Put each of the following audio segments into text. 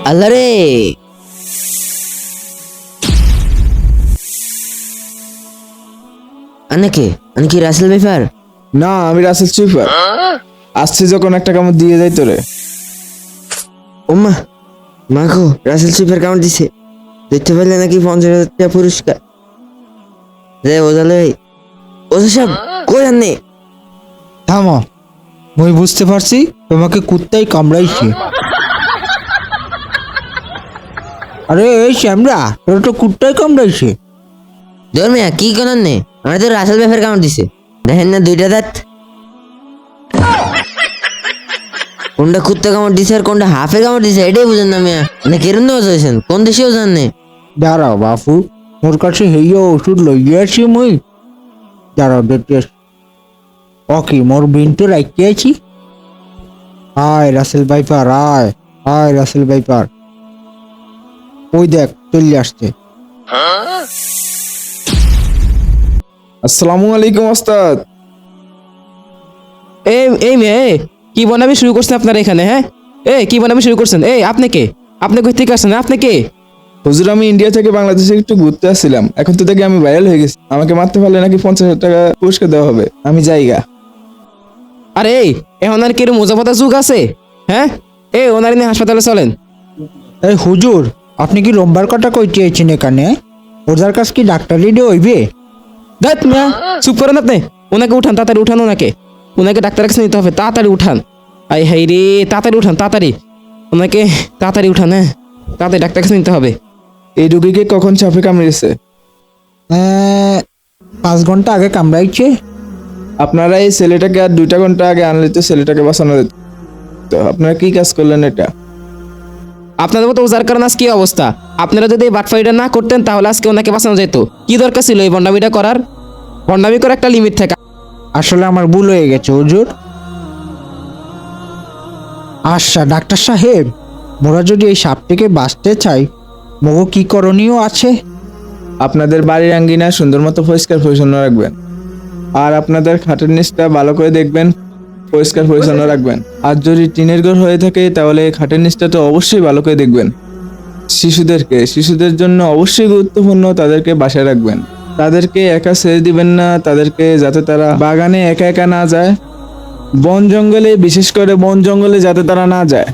আল্লাহ রে, আনে কি রাসেল ভাইপার? না, আমি রাসেল সুইপার। আসছি যখন একটা কামড় দিয়ে যাই তোরে। ওমা, মাখো রাসেল সুইপার কামড় দিছে। দেখতে পারলে নাকি 50,000 টাকা পুরস্কার। রে ওজালে ভাই, ওজা সাহেব কই আননি? থামো, মই বুঝতে পারছি তোমাকে কুত্তাই কামড়াইছে। আরে এই শ্যামরা, তোর তো কুত্তাই কামড়াইছে। ধর্মিয়া কি করার নেই, আমার তো রাসেল ভাইপার কামড় দিছে। দেখেন না দুইটা দাঁত। কোনটা কুত্তা কামড় দিছে আর কোনটা হাফে কামড় দিছে এটাই বুঝেন না মিয়া। মানে কেরম হয়েছেন, কোন দেশেও জানে? দাঁড়াও বাপু, মোর কাছে হেইয়া ওষুধ লইয়াছি মই। দাঁড়াও দেখতে। ওকে, মোর বিনটো রাখিয়াছি। আয় রাসেল ভাইপার, আয় আয় রাসেল ভাইপার। ওই দেখ চলে আসছে। আসসালামু আলাইকুম ওস্তাদ। এই এই মেয়ে, কি বানাবি শুরু করছেন আপনারা এখানে? হ্যাঁ, কি বানাবি শুরু করছেন? আপনি কে? আপনি কই থেকে আসছেন? আপনি কে? হুজুর, আমি ইন্ডিয়া থেকে বাংলাদেশে একটু ঘুরতে আসছিলাম। এখন তো দেখি আমি ভাইরাল হয়ে গেছি। আমাকে মারতে পারলে নাকি 50,000 টাকা পুরস্কার দেওয়া হবে। আমি যাইগা। আরে এখন আর কিরম মোজাফতা যুগ আছে? হ্যাঁ, ওনার নিয়ে হাসপাতালে চলেন। এই হুজুর, আপনি কি লম্বার কথা কইতে আছেন এখানে? ওদের কাছে কি ডাক্তারি দিয়ে হইবে? দেখ মিয়া, চুপ করেন আপনি। ওনাকে উঠান, তাড়াতাড়ি উঠান ওনাকে ডাক্তারের কাছে নিতে হবে। তাড়াতাড়ি উঠান। আই হাই রে, তাড়াতাড়ি উঠান, তাড়াতাড়ি ওনাকে তাড়াতাড়ি উঠান। হ্যাঁ, তাড়াতাড়ি ডাক্তারের কাছে নিতে হবে। এই রোগীকে কখন সাপে কামড়েছে? 5 ঘন্টা আগে কামড়াইছে। আপনারা এই ছেলেটাকে আর 2 ঘন্টা আগে আনলে তো ছেলেটাকে বাঁচানো যেত। তো আপনারা কি কাজ করলেন এটা? আপনাদের মতো ওজার কারণ আজ কি অবস্থা? আপনারা যদি এই বাটফাইটা না করতেন তাহলে আজকে ওনাকে বাঁচানো যেত। কি দরকার ছিল এই বন্ডামিটা করার? বন্ডামি করে একটা লিমিট থাকে। আসলে আমার ভুল হয়ে গেছে হুজুর। আচ্ছা ডাক্তার সাহেব, মোরা যদি এই সাপ থেকে বাঁচতে চাই, মগো কি করণীয় আছে? আপনাদের বাড়ির আঙ্গিনা সুন্দর মতো পরিষ্কার পরিচ্ছন্ন রাখবেন। আর আপনাদের খাটের নিচটা ভালো করে দেখবেন, পরিষ্কার পরিচ্ছন্ন রাখবেন। আর যদি টিনের ঘর হয়ে থাকে তাহলে খাটের নিচটা তো অবশ্যই ভালো করে দেখবেন। শিশুদের জন্য অবশ্যই গুরুত্বপূর্ণ, তাদেরকে বাসায় রাখবেন। তাদেরকে একা ছেড়ে দিবেন না, তাদেরকে যাতে তারা বাগানে একা একা না যায়, বিশেষ করে বন জঙ্গলে যাতে তারা না যায়,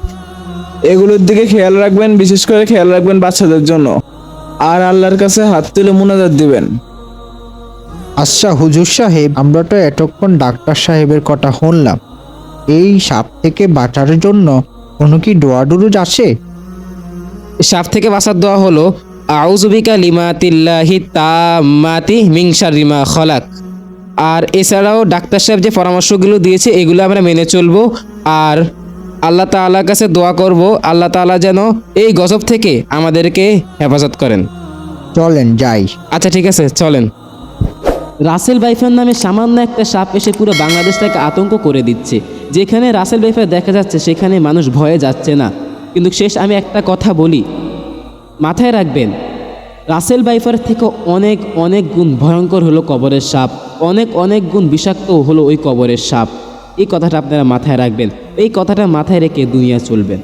এগুলোর দিকে খেয়াল রাখবেন। বিশেষ করে খেয়াল রাখবেন বাচ্চাদের জন্য। আর আল্লাহর কাছে হাত তুলে মুনাজাত দিবেন। আচ্ছা হুজুর সাহেব, আমরা তো এতক্ষণ ডাক্তার সাহেবের কথা শুনলাম। এই সাপ থেকে বাঁচার জন্য কোনো কি দোয়া দুরুদ আছে? সাপ থেকে বাঁচার দোয়া হলো আউযু বিকালিমাতিল্লাহি তাম্মাতি মিন শাররি মা খালাক। আর এছাড়াও ডাক্তার সাহেব যে পরামর্শগুলো দিয়েছে এগুলো আমরা মেনে চলবো। আর আল্লাহ তাআলার কাছে দোয়া করব, আল্লাহ তাআলা যেন এই গজব থেকে আমাদেরকে হেফাজত করেন। চলেন যাই। আচ্ছা ঠিক আছে, চলেন। রাসেল ভাইপার নামে সামান্য একটা সাপ এসে পুরো বাংলাদেশটাকে আতঙ্ক করে দিচ্ছে। যেখানে রাসেল ভাইপার দেখা যাচ্ছে সেখানে মানুষ ভয়ে যাচ্ছে না। কিন্তু শেষ আমি একটা কথা বলি, মাথায় রাখবেন, রাসেল ভাইপার থেকে অনেক অনেক গুণ ভয়ঙ্কর হলো কবরের সাপ, অনেক অনেক গুণ বিষাক্ত হলো ওই কবরের সাপ। এই কথাটা আপনারা মাথায় রাখবেন, এই কথাটা মাথায় রেখে দুনিয়া চলবেন।